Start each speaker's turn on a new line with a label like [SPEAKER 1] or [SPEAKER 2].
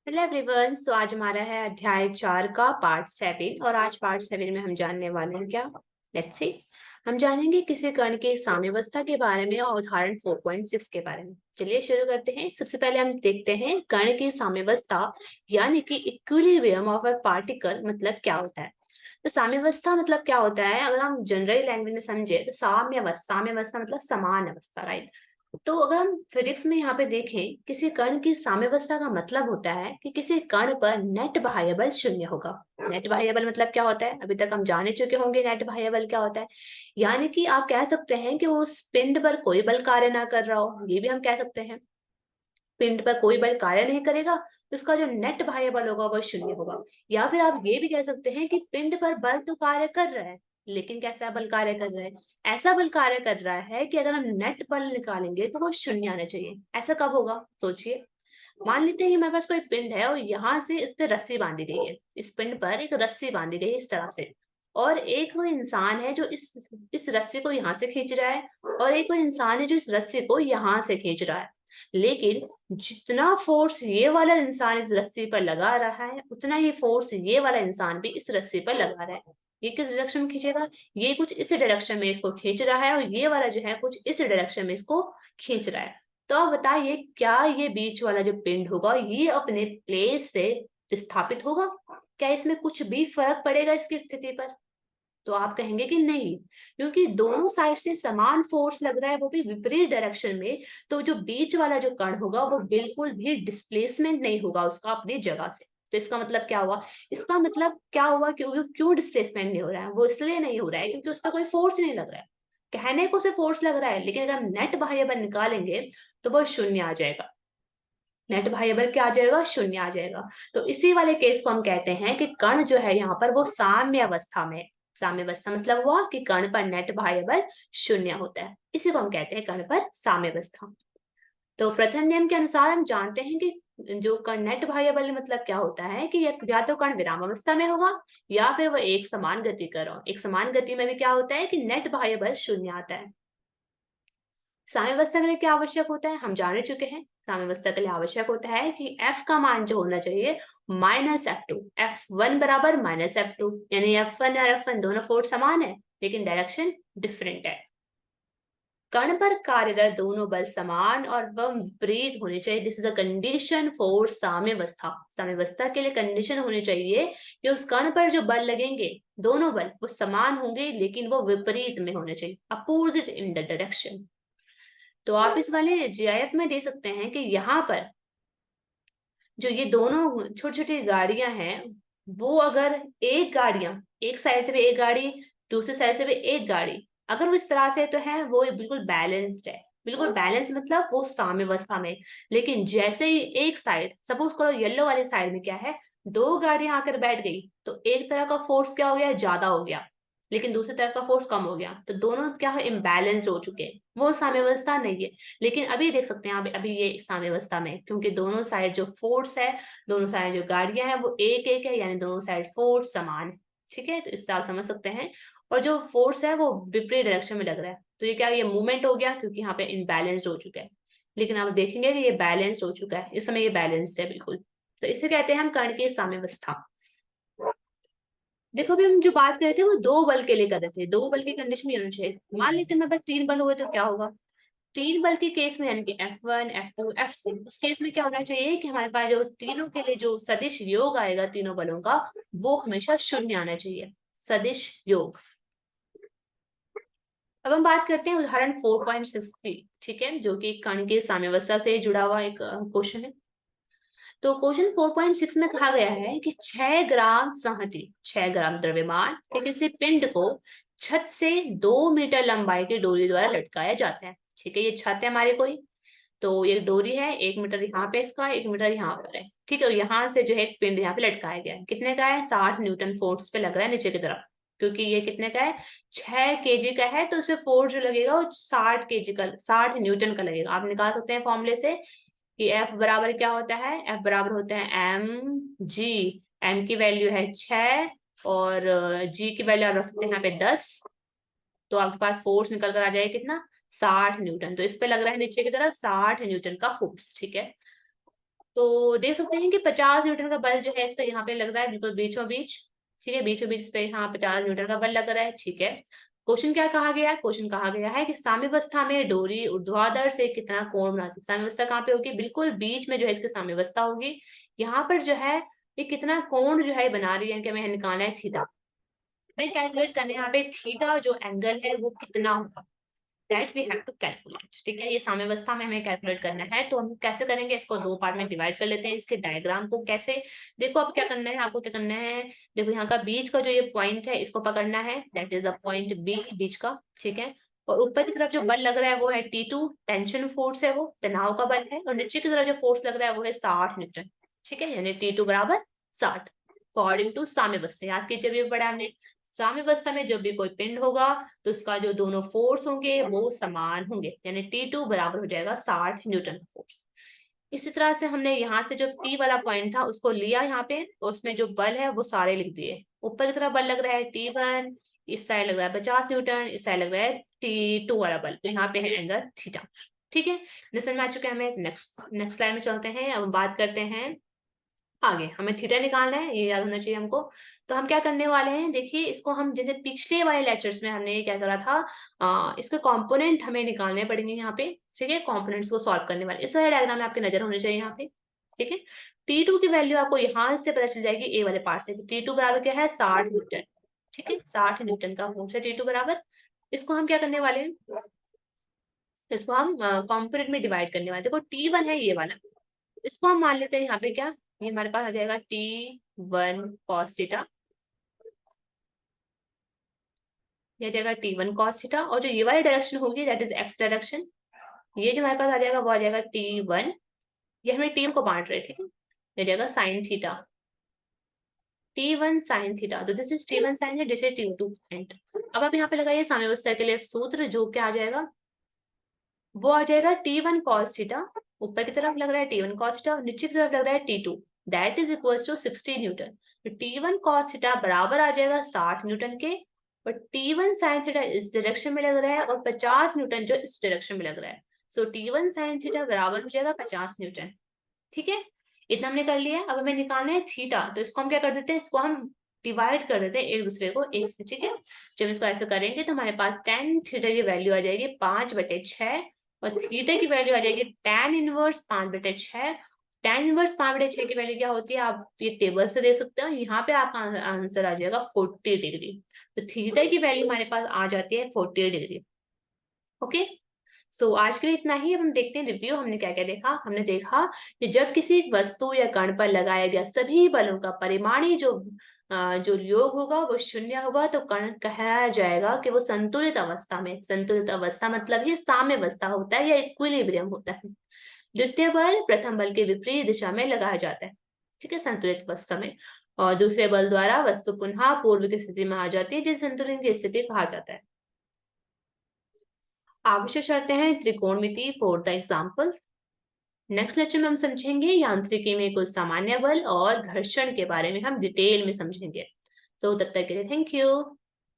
[SPEAKER 1] Hello everyone. सो आज हमारा है अध्याय 4 का पार्ट 7 और आज पार्ट 7 में हम जानने वाले हैं क्या। Let's see. हम जानेंगे किसी कण की साम्यावस्था के बारे में और उदाहरण 4.6 के बारे में। चलिए शुरू करते हैं। सबसे पहले हम देखते हैं कण की साम्यावस्था यानी कि इक्विलिब्रियम ऑफ अ पार्टिकल मतलब क्या होता है। तो साम्यावस्था मतलब क्या होता है, अगर हम जनरल लैंग्वेज में समझे तो साम्यावस्था मतलब समान अवस्था, राइट। तो अगर हम फिजिक्स में यहाँ पे देखें, किसी कण की साम्यावस्था का मतलब होता है कि किसी कण पर नेट बाह्य बल शून्य होगा। नेट बाह्य बल मतलब क्या होता है, अभी तक हम जान ही चुके होंगे नेट बाह्य बल क्या होता है। यानी कि आप कह सकते हैं कि उस पिंड पर कोई बल कार्य ना कर रहा हो, ये भी हम कह सकते हैं। पिंड पर कोई बल कार्य नहीं करेगा तो उसका जो नेट बाह्य बल होगा वो शून्य होगा। या फिर आप ये भी कह सकते हैं कि पिंड पर बल तो कार्य कर रहा है, लेकिन कैसा बल कार्य कर रहा है। ऐसा बल कार्य कर रहा है कि अगर हम नेट बल निकालेंगे तो वो शून्य आना चाहिए। ऐसा कब होगा सोचिए। मान लेते हैं कि हमारे पास कोई पिंड है और यहाँ से इस पे रस्सी बांधी गई है। इस पिंड पर एक रस्सी बांधी गई है इस तरह से। और एक वो इंसान है जो इस रस्सी को यहाँ से खींच रहा है, और एक वो इंसान है जो इस रस्सी को यहाँ से खींच रहा है। लेकिन जितना फोर्स ये वाला इंसान इस रस्सी पर लगा रहा है, उतना ही फोर्स ये वाला इंसान भी इस रस्सी पर लगा रहा है। ये किस डायरेक्शन में खींचेगा, ये कुछ इस डायरेक्शन में इसको खींच रहा है, और ये वाला जो है कुछ इस डायरेक्शन में इसको खींच रहा है। तो आप बताइए, क्या ये बीच वाला जो पिंड होगा ये अपने प्लेस से विस्थापित होगा? क्या इसमें कुछ भी फर्क पड़ेगा इसकी स्थिति पर? तो आप कहेंगे कि नहीं, क्योंकि दोनों साइड से समान फोर्स लग रहा है, वो भी विपरीत डायरेक्शन में। तो जो बीच वाला जो कण होगा वो बिल्कुल भी डिस्प्लेसमेंट नहीं होगा उसका अपनी जगह से। तो इसका मतलब क्या हुआ? इसका मतलब क्या हुआ कि वो क्यों डिस्प्लेसमेंट नहीं हो रहा है? वो इसलिए नहीं हो रहा है क्योंकि उसका कोई फोर्स नहीं लग रहा है। कहने को उसे फोर्स लग रहा है, लेकिन अगर हम नेट बाह्य बल निकालेंगे तो वो शून्य आ जाएगा। नेट बाह्य बल क्या आ जाएगा? शून्य आ जाएगा। तो इसी वाले केस को हम कहते हैं कि कण जो है यहाँ पर वो साम्य अवस्था में। साम्य अवस्था मतलब हुआ कि कण पर नेट बाह्य बल शून्य होता है, इसी को हम कहते हैं कण पर साम्य अवस्था। तो प्रथम नियम के अनुसार हम जानते हैं कि जो कण नेट बाह्य बल मतलब क्या होता है कि या तो कण विराम अवस्था में होगा या फिर वो एक समान गति कर रहा हो। एक समान गति में भी क्या होता है कि नेट बाह्य बल शून्य आता है। साम्यावस्था के लिए क्या आवश्यक होता है हम जान चुके हैं। साम्यावस्था के लिए आवश्यक होता है कि एफ का मान जो होना चाहिए -F2। F1 बराबर -F2, यानी F1 और F1 दोनों फोर्स समान है लेकिन डायरेक्शन डिफरेंट है। कण पर कार्यरत दोनों बल समान और वह विपरीत होने चाहिए। This is a condition for साम्यावस्था। साम्यावस्था के लिए कंडीशन होनी चाहिए कि उस कण पर जो बल लगेंगे, दोनों बल वो समान होंगे लेकिन वो विपरीत में होने चाहिए, अपोजिट इन द डायरेक्शन। तो आप इस वाले जीआईएफ में दे सकते हैं कि यहाँ पर जो ये दोनों छोटी छोटी गाड़ियां हैं, वो अगर एक गाड़ियां, एक साइड से भी एक गाड़ी, दूसरी साइड से भी एक गाड़ी, अगर वो इस तरह से तो है वो बिल्कुल बैलेंस्ड है। बिल्कुल बैलेंस मतलब वो साम्यावस्था में। लेकिन जैसे ही एक साइड, सपोज करो येलो वाली साइड में क्या है, दो गाड़ियां आकर बैठ गई तो एक तरह का फोर्स क्या हो गया, ज्यादा हो गया, लेकिन दूसरी तरफ का फोर्स कम हो गया, तो दोनों क्या है, इम्बैलेंस्ड हो चुके हैं। वो साम्यावस्था नहीं है। लेकिन अभी देख सकते हैं आप, अभी ये साम्यावस्था में है, क्योंकि दोनों साइड जो फोर्स है, दोनों साइड जो गाड़ियां हैं वो एक एक है, यानी दोनों साइड फोर्स समान है। ठीक है, तो इससे आप समझ सकते हैं। और जो फोर्स है वो विपरीत डायरेक्शन में लग रहा है, तो ये क्या, ये मूवमेंट हो गया क्योंकि यहाँ पे इनबैलेंस्ड हो चुका है। लेकिन आप देखेंगे कि ये बैलेंस्ड हो चुका है, इस समय ये बैलेंस्ड है बिल्कुल। तो इसे कहते हैं हम कण की साम्यावस्था। देखो, अभी हम जो बात कर रहे थे वो दो बल के लिए कर रहे थे। दो बल की कंडीशन ये होनी चाहिए। मान लेते हैं मेरे पास तीन बल हुए तो क्या होगा? तीन बल के केस में यानी कि F1 F2 F3, उस केस में क्या होना चाहिए कि हमारे पास जो तीनों के लिए जो सदिश योग आएगा तीनों बलों का, वो हमेशा शून्य आना चाहिए। सदिश योग। अब हम बात करते हैं उदाहरण 4.6 की। ठीक है, जो कि कण की साम्यावस्था से जुड़ा हुआ एक क्वेश्चन है। तो क्वेश्चन 4.6 में कहा गया है कि 6 ग्राम संहति, 6 ग्राम द्रव्यमान के किसी पिंड को छत से 2 मीटर लंबाई की डोरी द्वारा लटकाया जाता है। ठीक है, ये छत है हमारी कोई, तो ये डोरी है, 1 मीटर यहाँ पे इसका, 1 मीटर यहाँ पर है। ठीक है, यहाँ से जो है एक पिंड यहाँ पे लटकाया गया है। कितने का है? 60 न्यूटन फोर्स पे लग रहा है नीचे की तरफ। क्योंकि ये कितने का है, 6 केजी का है, तो उसपे फोर्स जो लगेगा वो 60 केजी का, 60 न्यूटन का लगेगा। आप निकाल सकते हैं फॉर्मूले से कि F बराबर क्या होता है, F बराबर होता है mg। m की वैल्यू है 6 और g की वैल्यू आप रख सकते हैं यहाँ पे 10। तो आपके पास फोर्स निकल कर आ जाएगा कितना, 60 न्यूटन। तो इस पे लग रहा है नीचे की तरफ 60 न्यूटन का फोर्स। ठीक है, तो देख सकते हैं कि 50 न्यूटन का बल जो है इसका यहाँ पे लग रहा है बिल्कुल बीचों बीच। ठीक है, बीचों बीच पे यहाँ 50 न्यूटन का बल लग रहा है। ठीक है, क्वेश्चन क्या कहा गया है? क्वेश्चन कहा गया है कि साम्यावस्था में डोरी ऊर्ध्वाधर से कितना कोण बनाती है। साम्यावस्था कहाँ पे होगी? बिल्कुल बीच में जो है इसकी साम्यावस्था होगी। यहाँ पर जो है ये कितना कोण जो है बना रही है, कि हमें निकालना है थीटा। मैं कैलकुलेट करने यहाँ पे थीटा जो एंगल है वो कितना होगा, that we have to calculate. ठीक है, ये साम्यावस्था में हमें कैलकुलेट करना है। तो हम कैसे करेंगे? इसको दो पार्ट में डिवाइड कर लेते हैं। इसके डायग्राम को कैसे, देखो अब क्या करना है आपको, क्या करना है, देखो यहाँ का बीच का जो ये पॉइंट है इसको पकड़ना है, that is the point B बीच का। ठीक है, और ऊपर की तरफ जो बल लग रहा है वो है T2, टेंशन फोर्स है, वो तनाव का बल है। और नीचे की तरफ जो फोर्स लग रहा है वो है 60 न्यूटन। ठीक है, यानी T2 बराबर 60 अकॉर्डिंग टू साम्यावस्था। याद कीजिए भी पढ़ा हमने, साम्यावस्था में जब भी कोई पिंड होगा तो उसका जो दोनों फोर्स होंगे वो समान होंगे, यानी T2 बराबर हो जाएगा 60 न्यूटन फोर्स। इसी तरह से हमने यहाँ से जो P वाला पॉइंट था उसको लिया यहाँ पे, और उसमें जो बल है वो सारे लिख दिए। ऊपर की तरफ बल लग रहा है T1, इस साइड लग रहा है 50 न्यूटन, इस साइड लग रहा है T2 वाला बल, तो यहाँ पे है एंगल थीटा। ठीक है, समझ में आ चुके हैं हमें। नेक्स्ट स्लाइड में चलते हैं। अब बात करते हैं आगे, हमें थीटा निकालना है, ये याद होना चाहिए हमको। तो हम क्या करने वाले हैं, देखिए इसको हम जैसे पिछले वाले लेक्चर्स में हमने क्या करा था, इसके कंपोनेंट हमें निकालने पड़ेंगे यहाँ पे। ठीक है, कंपोनेंट्स को सॉल्व करने वाले इस वाले डायग्राम में आपकी नजर होनी चाहिए यहाँ पे। ठीक है, T2 की वैल्यू आपको यहाँ से पता चल जाएगी ए वाले पार्ट से। T2 बराबर क्या है? 60 न्यूटन। ठीक है, 60 न्यूटन का फोर्स है T2 बराबर। इसको हम क्या करने वाले हैं, इसको हम कंपोनेंट में डिवाइड करने वाले। देखो T1 है ये वाला, इसको हम मान लेते हैं यहाँ पे क्या, ये हमारे पास आ जाएगा T1 cos थीटा, ये आ जाएगा T1 cos थीटा। और जो ये वाली डायरेक्शन होगी दैट इज एक्स डायरेक्शन, ये जो हमारे पास आ जाएगा वो आ जाएगा T1, ये हमें टीम को बांट रहे हैं। ठीक है, ये आ जाएगा sine theta, T1 sine theta. तो दिस इज T1 साइन है, दिस इज T2 पॉइंट। अब आप यहाँ पे लगाइए साम्यावस्था के लिए सूत्र, जो क्या आ जाएगा, वो आ जाएगा T1 cos थीटा, ऊपर की तरफ लग रहा है T1 cos थीटा, नीचे की तरफ लग रहा है T2, that is equal to 60 newton. तो T1 cos थीटा बराबर आ जाएगा 60 न्यूटन के, और T1 sin थीटा इस डायरेक्शन में लग रहा है, और 50 न्यूटन जो इस डायरेक्शन में लग रहा है। सो T1 sin थीटा बराबर हो जाएगा 50 न्यूटन। ठीक है, इतना हमने कर लिया। अब हमें निकालना है थीटा, तो इसको हम क्या कर देते हैं, इसको हम डिवाइड कर देते हैं एक दूसरे को एक से। ठीक है, जब इसको ऐसे करेंगे तो हमारे पास tan थीटा की वैल्यू आ जाएगी 5/6, और थीटा की वैल्यू आ जाएगी tan इनवर्स 5/6। tan इनवर्स 5/6 की वैल्यू क्या होती है, आप ये टेबल से दे सकते हो। यहाँ पे आपका आंसर आ जाएगा 40 डिग्री। तो थीटा की वैल्यू हमारे पास आ जाती है 40 डिग्री। ओके, सो आज के लिए इतना ही। अब हम देखते हैं रिव्यू, हमने क्या क्या देखा। हमने देखा कि जब किसी वस्तु या कण पर लगाया गया सभी बलों का परिमाणी जो योग होगा वो शून्य होगा, तो कण कहा जाएगा कि वो संतुलित अवस्था में, संतुलित अवस्था मतलब ये साम्यावस्था होता है या इक्विलिब्रियम होता है। द्वितीय बल प्रथम बल के विपरीत दिशा में लगाया जाता है। ठीक है, संतुलित अवस्था में। और दूसरे बल द्वारा वस्तु पुनः पूर्व की स्थिति में आ जाती है, जिसे संतुलन की स्थिति कहा जाता है। आवश्यक शर्तें हैं त्रिकोणमिति for the example. Next lecture में हम समझेंगे यांत्रिकी में कुछ सामान्य बल और घर्षण के बारे में हम डिटेल में समझेंगे। सो तब तक के लिए थैंक यू।